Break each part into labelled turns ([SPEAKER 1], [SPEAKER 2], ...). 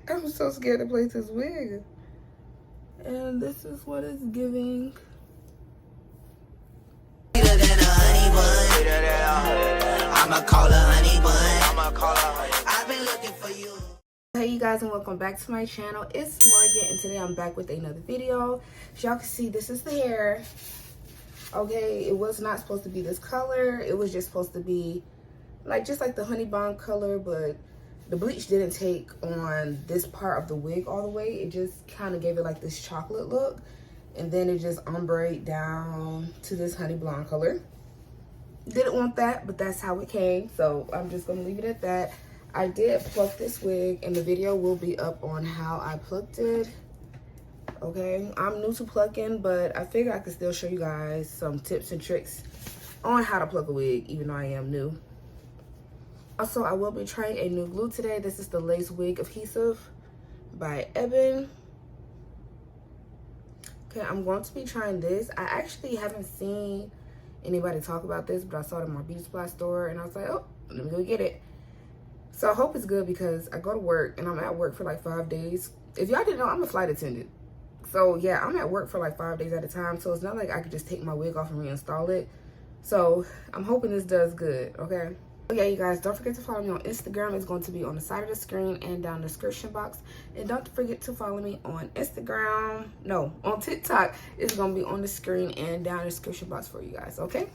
[SPEAKER 1] I'm so scared to place this wig. And this is what it's giving. I'ma call her honey bun. I've been looking for you. Hey you guys, and welcome back to my channel. It's Morgan, and today I'm back with another video. As y'all can see, this is the hair. Okay, it was not supposed to be this color. It was just supposed to be just like the honey bun color, but the bleach didn't take on this part of the wig all the way. It just kind of gave it like this chocolate look, and then it just ombre down to this honey blonde color. Didn't want that, but that's how it came, so I'm just gonna leave it at that. I did pluck this wig, and the video will be up on how I plucked it. Okay, I'm new to plucking, but I figure I could still show you guys some tips and tricks on how to pluck a wig, even though I am new. Also, I will be trying a new glue today. This is the Lace Wig Adhesive by Eben. Okay, I'm going to be trying this. I actually haven't seen anybody talk about this, but I saw it in my beauty supply store, and I was like, oh, let me go get it. So I hope it's good, because I go to work, and I'm at work for like 5 days. If y'all didn't know, I'm a flight attendant. So yeah, I'm at work for like 5 days at a time, so it's not like I could just take my wig off and reinstall it. So I'm hoping this does good, okay? Yeah, you guys, don't forget to follow me on Instagram. It's going to be on the side of the screen and down the description box. And don't forget to follow me on Instagram. No, on TikTok. It's going to be on the screen and down the description box for you guys, okay?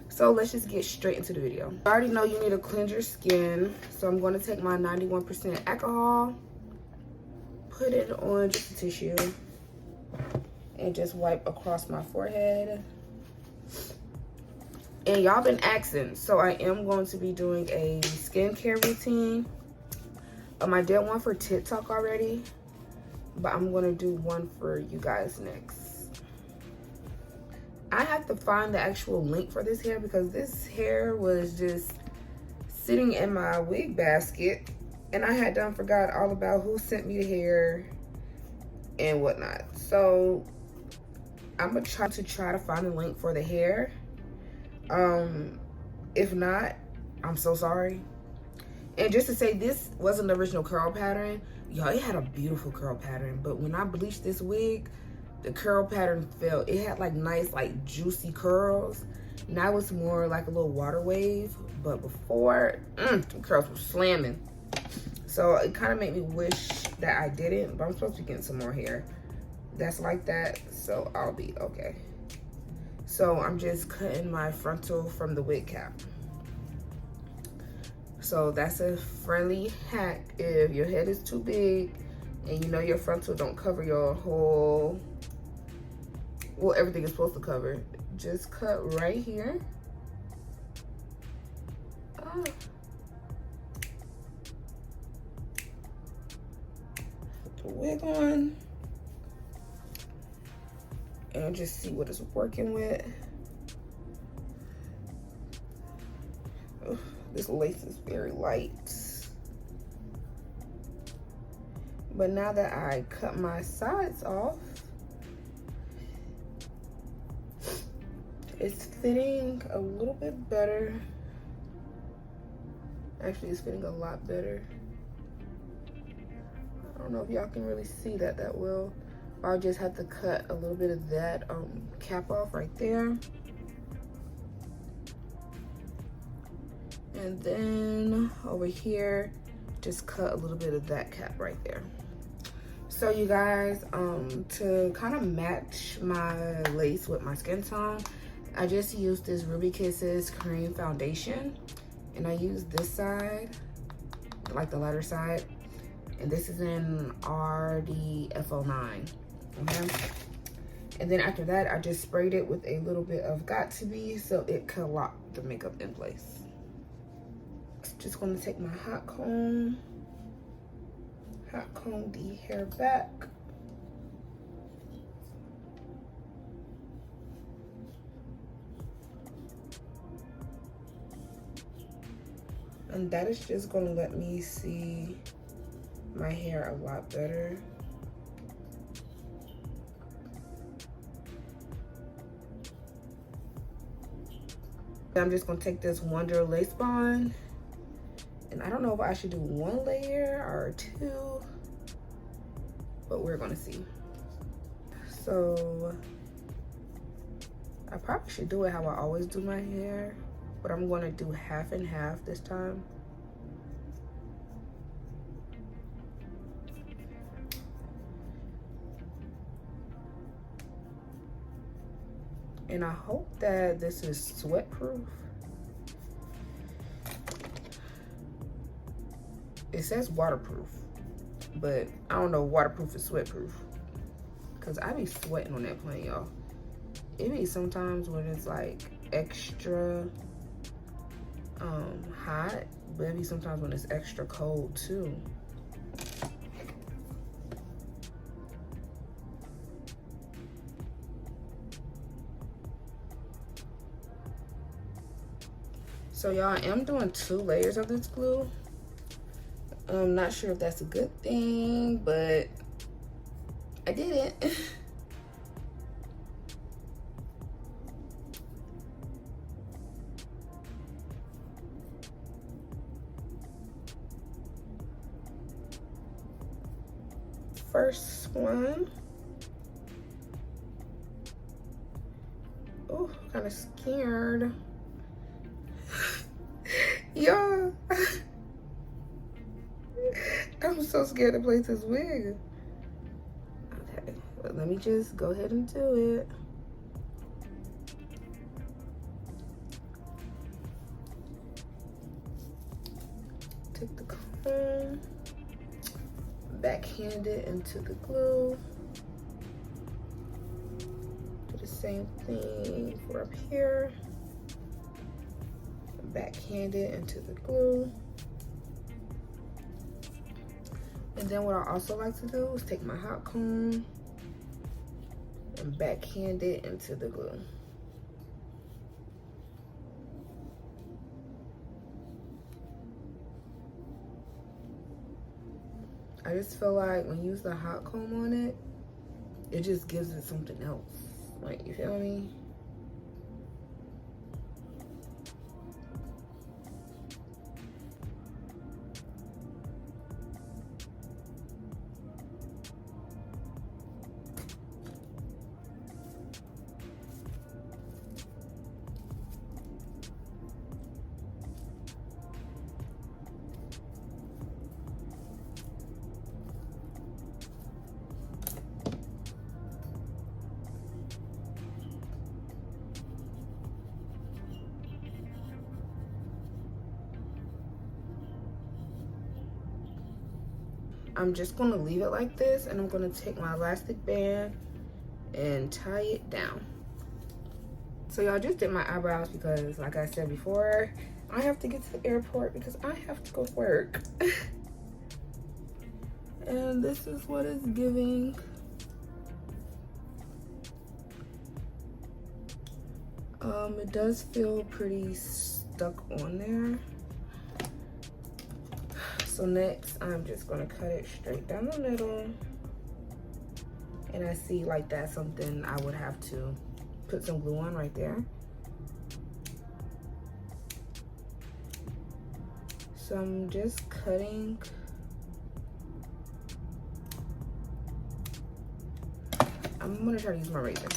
[SPEAKER 1] So let's just get straight into the video. You already know you need to cleanse your skin. So I'm going to take my 91% alcohol, put it on just a tissue, and just wipe across my forehead. And y'all been asking, so I am going to be doing a skincare routine. I did one for TikTok already, but I'm going to do one for you guys next. I have to find the actual link for this hair, because this hair was just sitting in my wig basket, and I had done forgot all about who sent me the hair and whatnot. So I'm going to try to find a link for the hair. If not, I'm so sorry. And just to say, this wasn't the original curl pattern. Y'all, it had a beautiful curl pattern, but when I bleached this wig, the curl pattern fell. It had like nice, like juicy curls. Now it's more like a little water wave, but before, the curls were slamming. So it kind of made me wish that I didn't, but I'm supposed to be getting some more hair that's like that, so I'll be okay. So I'm just cutting my frontal from the wig cap. So that's a friendly hack. If your head is too big and you know your frontal don't cover your whole, well, everything is supposed to cover, just cut right here. Put the wig on. And just see what it's working with. Ugh, this lace is very light. But now that I cut my sides off, it's fitting a little bit better. Actually, it's fitting a lot better. I don't know if y'all can really see that well. I'll just have to cut a little bit of that cap off right there. And then over here, just cut a little bit of that cap right there. So you guys, to kind of match my lace with my skin tone, I just used this Ruby Kisses cream foundation. And I used this side, like the lighter side. And this is in RDFO9. Okay, and then after that, I just sprayed it with a little bit of Got To Be, so it could lock the makeup in place. Just going to take my hot comb the hair back. And that is just going to let me see my hair a lot better. I'm just gonna take this Wonder Lace Bond, and I don't know if I should do one layer or two. but we're gonna see. So I probably should do it how I always do my hair, but I'm gonna do half and half this time. And I hope that this is sweat proof. It says waterproof, but I don't know waterproof is sweat proof. Cause I be sweating on that plane, y'all. It be sometimes when it's like extra hot, but it be sometimes when it's extra cold too. So y'all, I am doing 2 layers of this glue. I'm not sure if that's a good thing, but I did it. First one. Oh, kind of scared. Yeah. I'm so scared to place this wig. Okay, but let me just go ahead and do it. Take the comb, backhand it into the glue. Do the same thing for up here. Backhand it into the glue. And then what I also like to do is take my hot comb and backhand it into the glue. I just feel like when you use the hot comb on it, it just gives it something else. Like, you feel me? I'm just gonna leave it like this, and I'm gonna take my elastic band and tie it down. So y'all, just did my eyebrows because, like I said before, I have to get to the airport because I have to go to work. And this is what it's giving. It does feel pretty stuck on there. So next, I'm just gonna cut it straight down the middle. And I see like that's something I would have to put some glue on right there. So I'm just cutting. I'm gonna try to use my razor.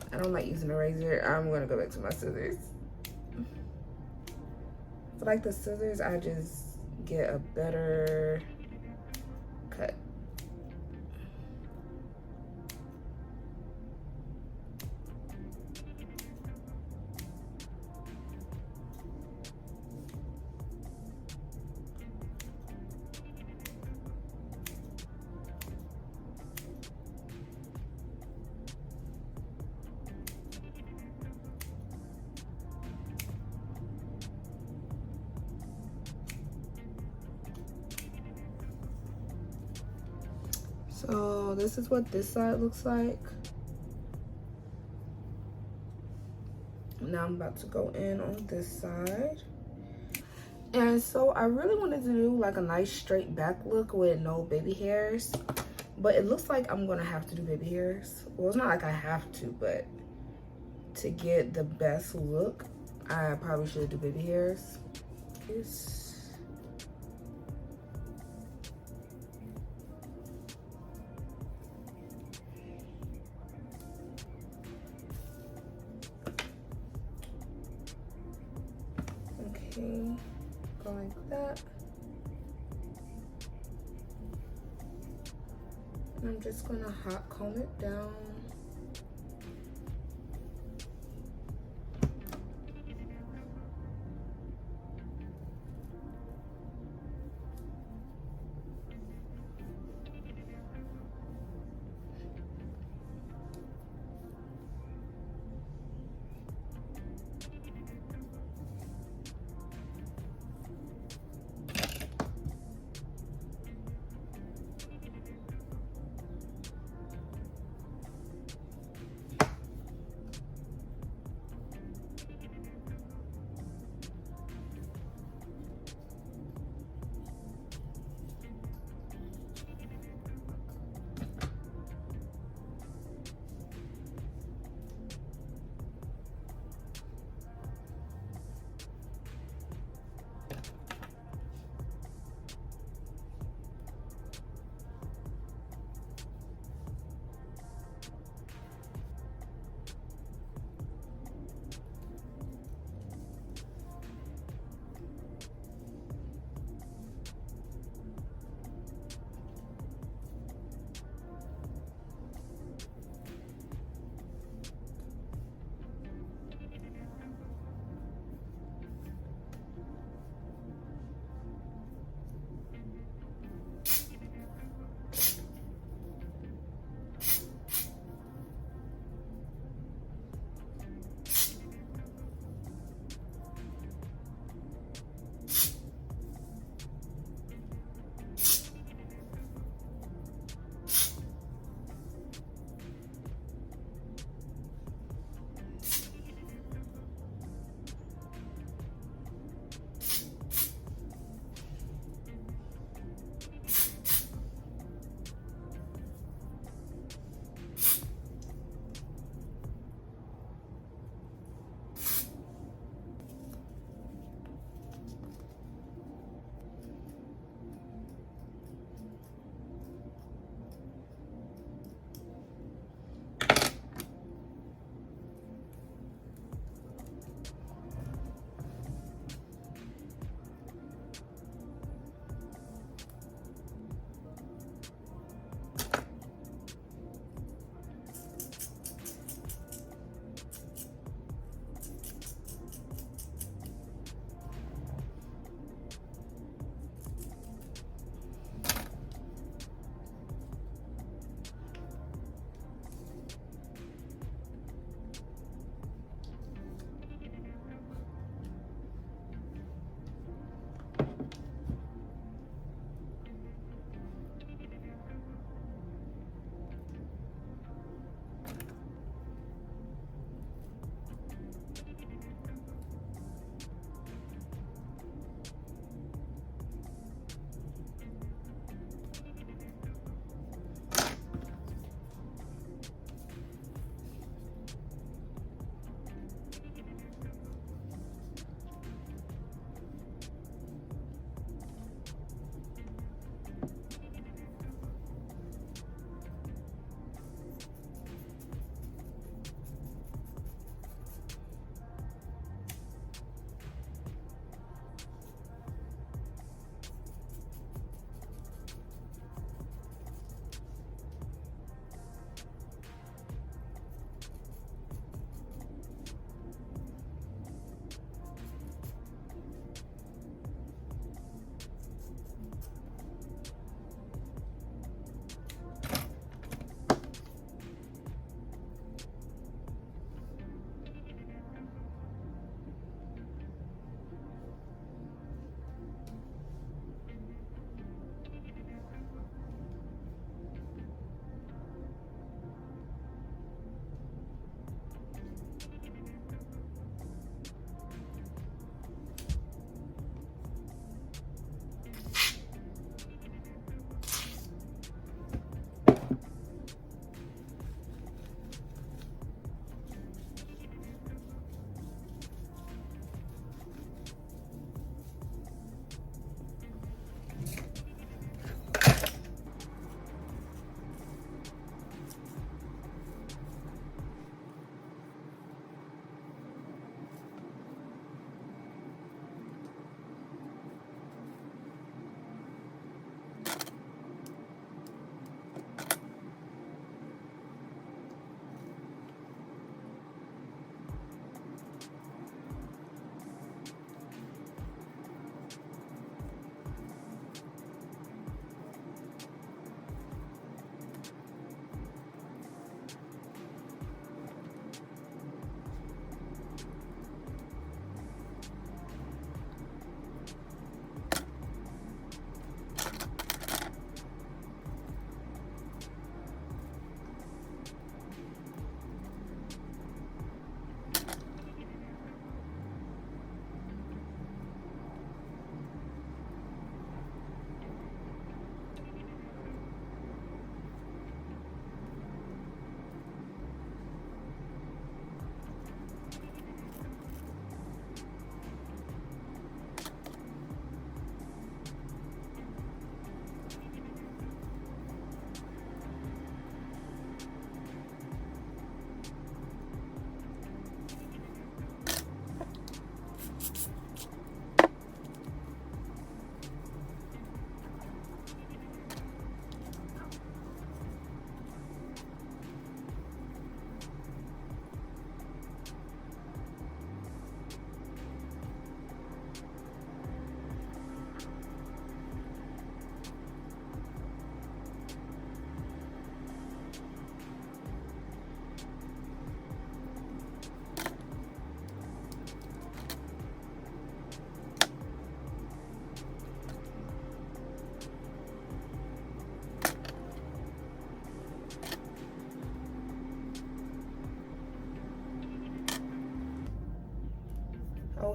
[SPEAKER 1] I don't like using a razor. I'm gonna go back to my scissors. I feel like the scissors, I just get a better cut. So this is what this side looks like. Now I'm about to go in on this side. And so I really wanted to do like a nice straight back look with no baby hairs, but it looks like I'm gonna have to do baby hairs. Well, it's not like I have to, but to get the best look, I probably should do baby hairs. Okay, go like that. And I'm just gonna hot comb it down.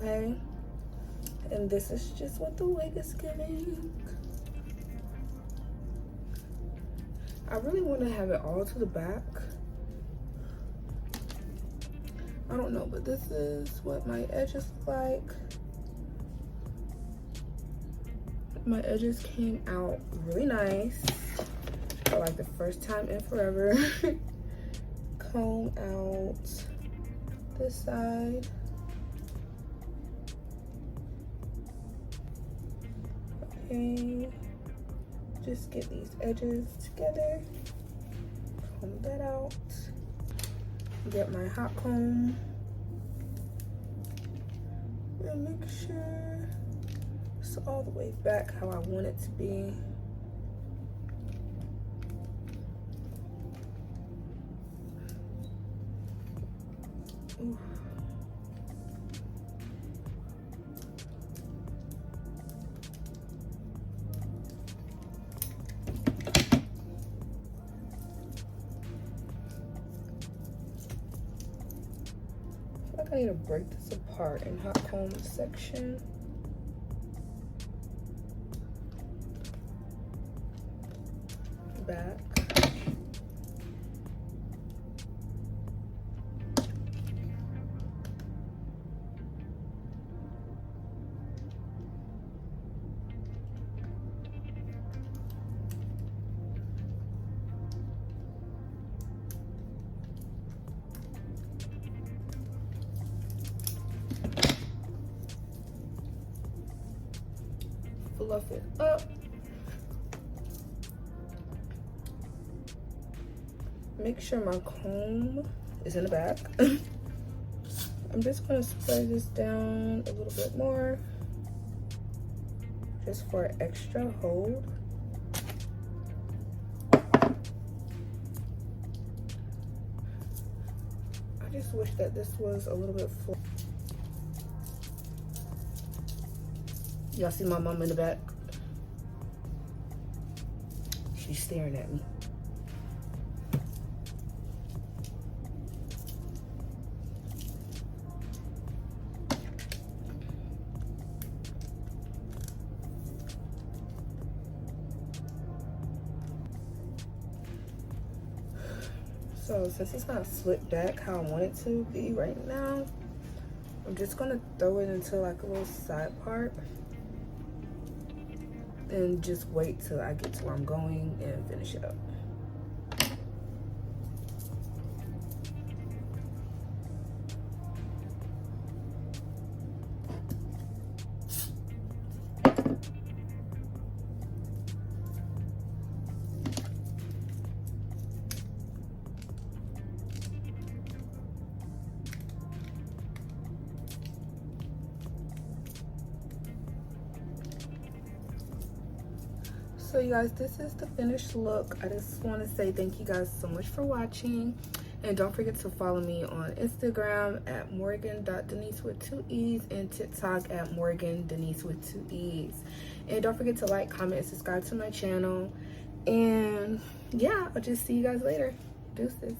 [SPEAKER 1] okay? And this is just what the wig is giving. I really want to have it all to the back. I don't know, but this is what my edges look like. My edges came out really nice for like the first time in forever. Comb out this side. Okay, just get these edges together. Comb that out. Get my hot comb and make sure it's all the way back how I want it to be. Ooh. I need to break this apart in hot comb section. Back. Fluff it up. Make sure my comb is in the back. I'm just gonna spray this down a little bit more, just for extra hold. I just wish that this was a little bit full. Y'all see my mom in the back? She's staring at me. So since it's not slicked back how I want it to be right now, I'm just gonna throw it into like a little side part and just wait till I get to where I'm going and finish it up. So you guys, this is the finished look. I just want to say thank you guys so much for watching, and don't forget to follow me on Instagram at Morgan.Denise with 2 E's and TikTok at Morgan Denise with 2 E's. And don't forget to like, comment, and subscribe to my channel. And yeah, I'll just see you guys later. Deuces.